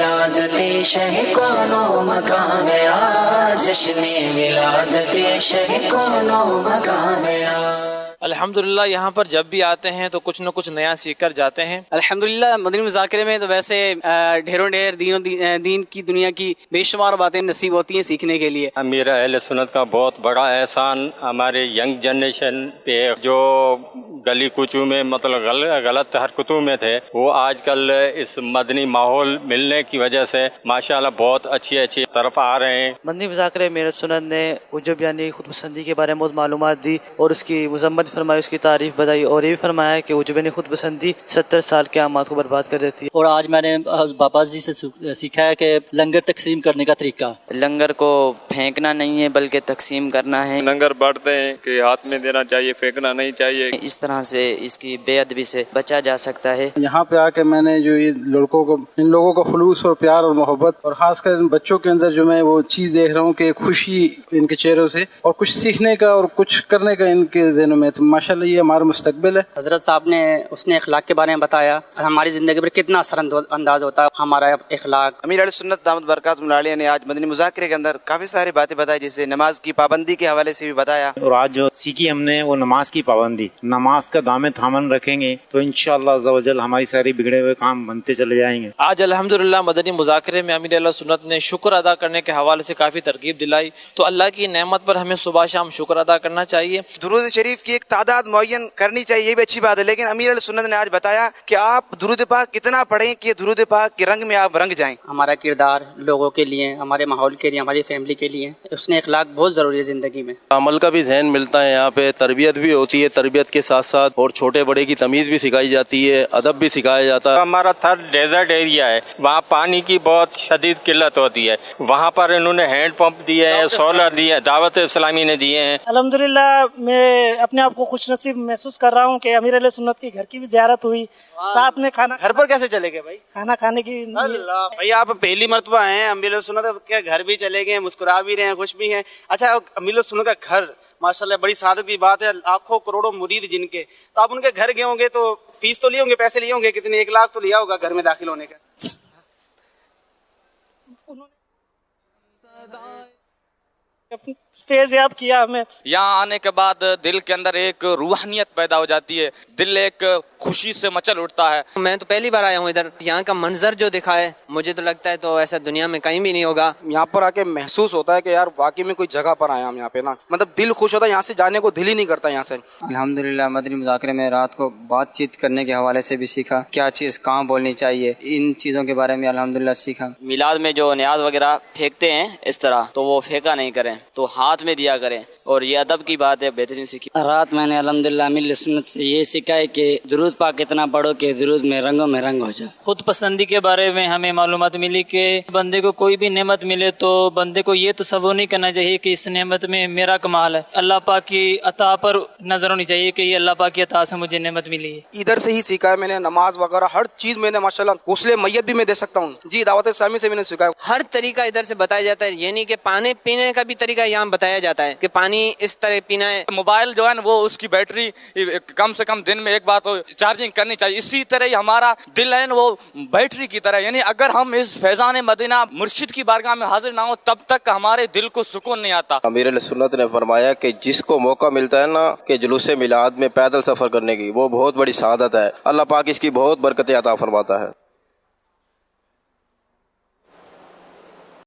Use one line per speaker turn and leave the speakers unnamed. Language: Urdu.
ولادت شہ کونو مکان گیا، جشن ولادت شہ کونو مکان گیا۔
الحمدللہ یہاں پر جب بھی آتے ہیں تو کچھ نہ کچھ نیا سیکھ کر جاتے ہیں۔
الحمدللہ مدنی مذاکرے میں تو ویسے ڈھیروں ڈھیر دین کی دنیا کی بے شمار باتیں نصیب ہوتی ہیں سیکھنے کے لیے۔
امیر اہل سنت کا بہت بڑا احسان ہمارے ینگ جنریشن پہ، جو گلی کوچوں میں مطلب غلط حرکتوں میں تھے، وہ آج کل اس مدنی ماحول ملنے کی وجہ سے ماشاءاللہ بہت اچھی طرف آ رہے ہیں۔
مدنی مذاکرے میرے سنت نے عجب یعنی خود پسندی کے بارے میں بہت معلومات دی اور اس کی مذمت فرمائی، اس کی تعریف بتائی، اور یہ بھی فرمایا کہ عجب یعنی خود پسندی 70 سال کے اعمال کو برباد کر دیتی ہے۔
اور آج میں نے بابا جی سے سیکھا ہے کہ لنگر تقسیم کرنے کا طریقہ،
لنگر کو پھینکنا نہیں ہے بلکہ تقسیم کرنا ہے۔
لنگر بانٹتے ہیں کہ ہاتھ میں دینا چاہیے، پھینکنا نہیں چاہیے۔
اس طرح سے اس کی بے ادبی سے بچا جا سکتا ہے۔
یہاں پہ آ کے میں نے جو یہ لڑکوں کو، ان لوگوں کا خلوص اور پیار اور محبت، اور خاص کر ان بچوں کے اندر جو میں وہ چیز دیکھ رہا ہوں کہ خوشی ان کے چہروں سے اور کچھ سیکھنے کا اور کچھ کرنے کا ان کے ذہنوں میں، تو ماشاءاللہ یہ ہمارا مستقبل ہے۔
حضرت صاحب نے اس نے اخلاق کے بارے میں بتایا، ہماری زندگی پر کتنا اثر انداز ہوتا ہے ہمارا اخلاق۔
امیر علیہ سنت دامت برکاتہم العالیہ نے آج مدنی مذاکرے کے اندر کافی ساری باتیں بتائی، جیسے نماز کی پابندی کے حوالے سے بھی بتایا،
اور آج جو سیکھی ہم نے وہ نماز کی پابندی، نماز کا دامن تھامن رکھیں گے تو انشاءاللہ عز و جل ہماری ساری بگڑے ہوئے کام بنتے چلے جائیں گے۔
آج الحمدللہ مدنی مذاکرے میں امیر علیہ سنت نے شکر ادا کرنے کے حوالے سے کافی ترغیب دلائی، تو اللہ کی نعمت پر ہمیں صبح شام شکر ادا کرنا چاہیے۔
درود شریف کی ایک تعداد معین کرنی چاہیے، یہ بھی اچھی بات ہے، لیکن امیر علیہ سنت نے آج بتایا کہ آپ درود پاک کتنا پڑھیں کہ درود پاک کے رنگ میں آپ رنگ جائیں۔
ہمارا کردار لوگوں کے لیے، ہمارے ماحول کے لیے، ہماری فیملی کے لیے، اس نے اخلاق بہت ضروری ہے زندگی میں۔
عمل کا بھی ذہن ملتا ہے، یہاں پہ تربیت بھی ہوتی ہے، تربیت کے ساتھ ساتھ اور چھوٹے بڑے کی تمیز بھی سکھائی جاتی ہے، ادب بھی سکھایا جاتا ہے۔
ہمارا تھرڈ ڈیزرٹ ایریا ہے، وہاں پانی کی بہت شدید قلت ہوتی ہے، وہاں پر انہوں نے ہینڈ پمپ دیے ہیں، سولر دیے ہیں، دعوت اسلامی نے دیے ہیں۔
الحمدللہ میں اپنے آپ کو خوش نصیب محسوس کر رہا ہوں کہ امیر علیہ سنت کی گھر کی بھی زیارت ہوئی، ساتھ میں کھانا۔
گھر پر کیسے چلے گئے بھائی؟
کھانا کھانے کی
اللہ بھائی، آپ پہلی مرتبہ ہیں امیر علیہ سنت کے گھر بھی چلے گئے، مسکرا بھی رہے ہیں، خوش بھی ہیں۔ اچھا، امیر علیہ سنت کا گھر ماشاءاللہ بڑی سعادت کی بات ہے، لاکھوں کروڑوں مرید جن کے، تو آپ ان کے گھر گئے ہوں گے تو فیس تو لیے ہوں گے، پیسے لیے ہوں گے، کتنے 1 لاکھ تو لیا ہوگا گھر میں داخل ہونے کا۔
فیض یاب کیا ہمیں۔
یہاں آنے کے بعد دل کے اندر ایک روحانیت پیدا ہو جاتی ہے، دل ایک خوشی سے مچل اٹھتا ہے۔
میں تو پہلی بار آیا ہوں ادھر، یہاں کا منظر جو دکھا ہے مجھے تو لگتا ہے تو ایسا دنیا میں کہیں بھی نہیں ہوگا۔
یہاں پر آ کے محسوس ہوتا ہے کہ یار واقعی میں کوئی جگہ پر آیا ہم یہاں پہ نا، مطلب دل خوش ہوتا ہے، یہاں سے جانے کو دل ہی نہیں کرتا یہاں سے۔
الحمدللہ مدنی مذاکرے میں رات کو بات چیت کرنے کے حوالے سے بھی سیکھا، کیا چیز کہاں بولنی چاہیے، ان چیزوں کے بارے میں الحمدللہ سیکھا۔
میلاد میں جو نیاز وغیرہ پھینکتے ہیں اس طرح، تو وہ پھینکا نہیں کریں، تو ہاتھ میں دیا کریں، اور یہ ادب کی بات ہے، بہترین سیکھی۔
رات میں نے الحمدللہ امیر سنت سے یہ سیکھا ہے کہ درود پاک اتنا پڑھو کہ درود میں رنگوں میں رنگ ہو جائے۔ خود پسندی کے بارے میں ہمیں معلومات ملی کہ بندے کو کوئی بھی نعمت ملے تو بندے کو یہ تصور نہیں کرنا چاہیے کہ اس نعمت میں میرا کمال ہے، اللہ پاک کی عطا پر نظر ہونی چاہیے کہ یہ اللہ پاک کی عطا سے مجھے نعمت ملی ہے۔
ادھر سے ہی سیکھا ہے میں نے، نماز وغیرہ ہر چیز میں نے ماشاءاللہ، غسل میت بھی میں دے سکتا ہوں جی، دعوت اسلامی سے میں نے سیکھا ہے۔
ہر طریقہ ادھر سے بتایا جاتا ہے، یہ نہیں کہ پانی پینے کا بھی طریقہ یہاں بتایا جاتا ہے کہ پانی اس طرح پینا ہے۔
موبائل جو ہے نا، وہ اس کی بیٹری کم سے کم دن میں ایک بار تو چارجنگ کرنی چاہیے، اسی طرح ہی ہمارا دل ہے نا وہ بیٹری کی طرح، یعنی اگر ہم اس فیضان مدینہ مرشد کی بارگاہ میں حاضر نہ ہو تب تک ہمارے دل کو سکون نہیں آتا۔
امیر علیہ سنت نے فرمایا کہ جس کو موقع ملتا ہے نا کہ جلوس میلاد میں پیدل سفر کرنے کی، وہ بہت بڑی سعادت ہے، اللہ پاک اس کی بہت برکتیں عطا فرماتا ہے۔